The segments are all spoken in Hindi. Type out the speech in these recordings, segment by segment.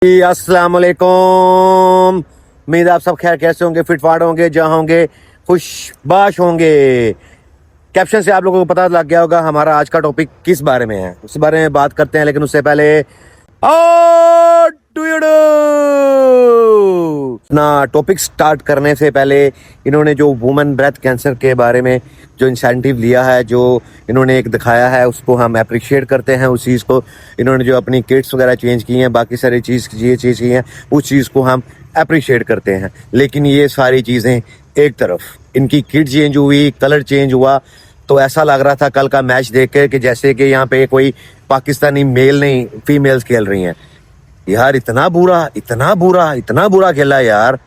अस्सलाम वालेकुम। उम्मीद आप सब खैर कैसे होंगे, फिट फाट होंगे, जहाँ होंगे खुशबाश होंगे। कैप्शन से आप लोगों को पता लग गया होगा हमारा आज का टॉपिक किस बारे में है, उस बारे में बात करते हैं। लेकिन उससे पहले ना टॉपिक स्टार्ट करने से पहले इन्होंने जो वुमेन ब्रेस्ट कैंसर के बारे में जो इंसेंटिव लिया है, जो इन्होंने एक दिखाया है, उसको हम अप्रिशिएट करते हैं। उस चीज़ को इन्होंने जो अपनी किट्स वगैरह चेंज की हैं, बाकी सारी ये चीज़ की हैं, उस चीज़ को हम अप्रिशिएट करते हैं। लेकिन ये सारी चीज़ें एक तरफ, इनकी किट चेंज हुई, कलर चेंज हुआ, तो ऐसा लग रहा था कल का मैच देख के कि जैसे कि यहाँ पे कोई पाकिस्तानी मेल नहीं फीमेल्स खेल रही हैं। यार इतना बुरा खेला यार,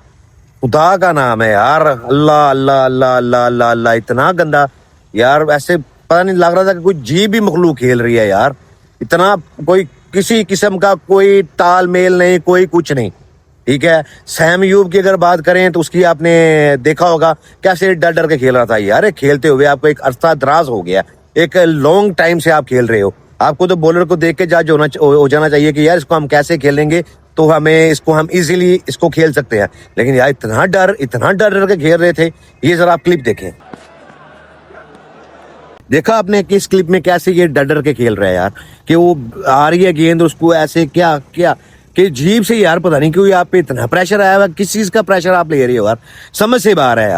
खुदा का नाम है यार, अल्लाह अल्लाह अल्लाह अल्लाह अल्लाह अल्लाह, इतना गंदा यार। ऐसे पता नहीं लग रहा था कि कोई जी भी मखलूक खेल रही है यार। इतना कोई किसी किस्म का कोई तालमेल नहीं, कोई कुछ नहीं। ठीक है, सैम अयूब की अगर बात करें तो उसकी आपने देखा होगा कैसे डर डर के खेल रहा था यार। खेलते हुए आपको एक अरसा दराज हो गया, एक लॉन्ग टाइम से आप खेल रहे हो। आपको तो बॉलर को देख के जज हो जाना चाहिए कि यार इसको हम कैसे खेलेंगे तो हम इजीली इसको खेल सकते हैं। लेकिन यार इतना डर के खेल रहे थे। ये जरा आप क्लिप देखें, देखा आपने कि इस क्लिप में कैसे ये डर के खेल रहा है यार, कि वो आ रही है गेंद, उसको ऐसे क्या कि जीभ से यार पता नहीं क्यों आप पे इतना प्रेशर आया हुआ। किस चीज का प्रेशर आप ले रहे हो यार, समझ से बाहर है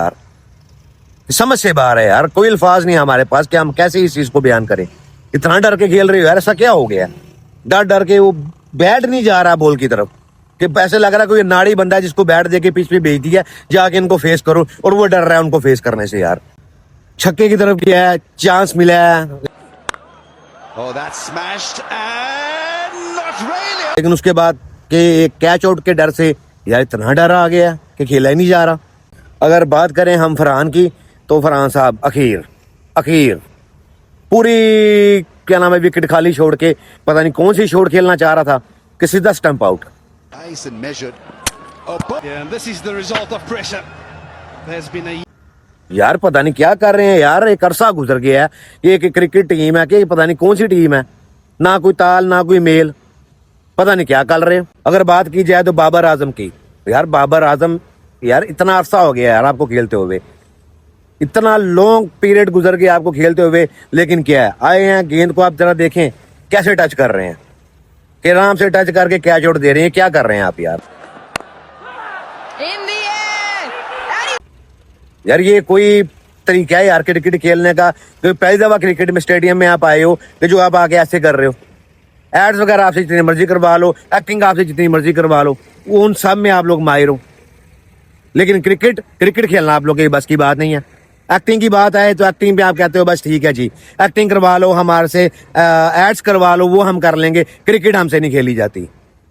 यार। कोई अल्फाज नहीं हमारे पास कि हम कैसे इस चीज को बयान करें। इतना डर के खेल रहे हो यार, ऐसा क्या हो गया? डर के वो बैट नहीं जा रहा बॉल की तरफ, कि ऐसे लग रहा है कोई नाड़ी बंदा है जिसको बैट दे के पिच पे भेज दिया, जाके इनको फेस करो, और वो डर रहा है उनको फेस करने से यार। छक्के की तरफ किया है, चांस मिला है, लेकिन उसके बाद के कैच आउट के डर से यार इतना डर आ गया कि खेला ही नहीं जा रहा। अगर बात करें हम फरहान की, तो फरहान साहब अखीर पूरी क्या नाम है विकेट खाली छोड़ के पता नहीं कौन सी शॉट खेलना चाह रहा था कि सीधा स्टंप आउट। यार पता नहीं क्या कर रहे हैं यार, एक अरसा गुजर गया है। ये एक क्रिकेट टीम है कि पता नहीं कौन सी टीम है, ना कोई ताल ना कोई मेल, पता नहीं क्या कर रहे हो। अगर बात की जाए तो बाबर आजम की, यार बाबर आजम यार इतना अरसा हो गया यार आपको खेलते हुए, इतना लॉन्ग पीरियड गुजर गया आपको खेलते हुए। लेकिन क्या है, आए हैं गेंद को आप जरा देखें कैसे टच कर रहे हैं, कि आराम से टच करके कैच आउट दे रहे हैं। क्या कर रहे हैं आप यार? यार ये कोई तरीका है यार क्रिकेट खेलने का? तो पहली दफा क्रिकेट में स्टेडियम में आप आए हो कि जो आप आके ऐसे कर रहे हो। एड्स वगैरह आपसे जितनी मर्जी करवा लो, एक्टिंग आपसे जितनी मर्जी करवा लो, उन सब में आप लोग माहिर हो। लेकिन क्रिकेट खेलना आप लोग की बस की बात नहीं है। एक्टिंग की बात आए तो एक्टिंग पे आप कहते हो बस ठीक है जी, एक्टिंग करवा लो, हमारे से एड्स करवा लो, वो हम कर लेंगे, क्रिकेट हमसे नहीं खेली जाती।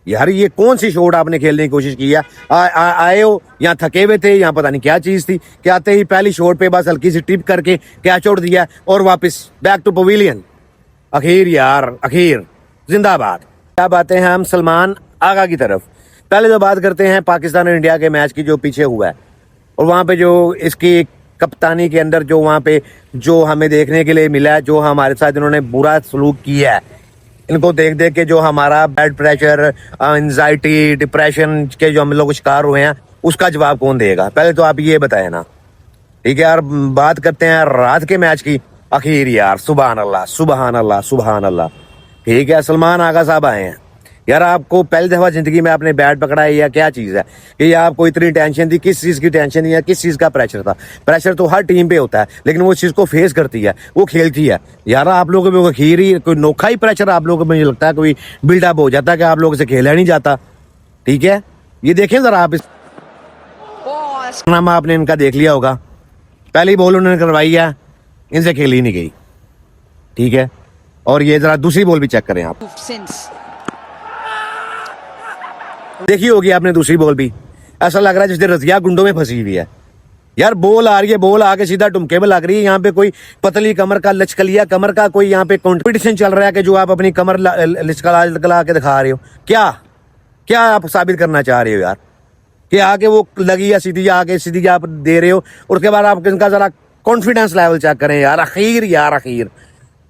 यार ये कौन सी शॉट आपने खेलने की कोशिश की है? आए हो यहाँ थके हुए थे, यहाँ पता नहीं क्या चीज थी कि आते ही पहली शॉट पे बस हल्की सी टिप करके कैच आउट दिया और वापस बैक टू पवेलियन। अखीर जिंदाबाद। क्या बातें हैं हम सलमान आगा की तरफ। पहले तो बात करते हैं पाकिस्तान और इंडिया के मैच की जो पीछे हुआ है, और वहाँ पे जो इसकी कप्तानी के अंदर जो वहाँ पे जो हमें देखने के लिए मिला है, जो हमारे साथ इन्होंने बुरा सलूक किया है, इनको देख के जो हमारा ब्लड प्रेशर, एंजाइटी, डिप्रेशन के जो हम लोग शिकार हुए हैं, उसका जवाब कौन देगा? पहले तो आप ये बताएं ना। ठीक है यार, बात करते हैं रात के मैच की। अखीर यार सुबहान अल्लाह। ठीक है, सलमान आगा साहब आए हैं यार। आपको पहली दफा जिंदगी में आपने बैट पकड़ा है या क्या चीज है कि आपको इतनी टेंशन थी? किस चीज की टेंशन थी या किस चीज का प्रेशर था? प्रेशर तो हर टीम पे होता है, लेकिन वो चीज को फेस करती है, वो खेलती है यार। आप लोगों में अखीर ही कोई नोखा ही प्रेशर आप लोगों में मुझे लगता है कोई बिल्डअप हो जाता है कि आप लोगों से खेला नहीं जाता। ठीक है, ये देखें जरा आप, इस नाम आपने इनका देख लिया होगा, पहली बॉल उन्होंने करवाई है, इनसे खेली नहीं गई। ठीक है, और ये जरा दूसरी बॉल भी चेक करें आप, देखी होगी आपने दूसरी बॉल भी, ऐसा लग रहा है जैसे रजिया गुंडों में फंसी हुई है यार। बॉल आ रही है, बॉल आके सीधा टुमके में लग रही है। यहाँ पे कोई पतली कमर का, लचकलिया कमर का कोई यहाँ पे कंपटीशन चल रहा है कि जो आप अपनी कमर लचकला के दिखा रहे हो। क्या आप साबित करना चाह रहे हो यार? कि आके वो लगी या सीधी आप दे रहे हो, और उसके बाद आप इनका जरा कॉन्फिडेंस लेवल चेक करें यार। अखीर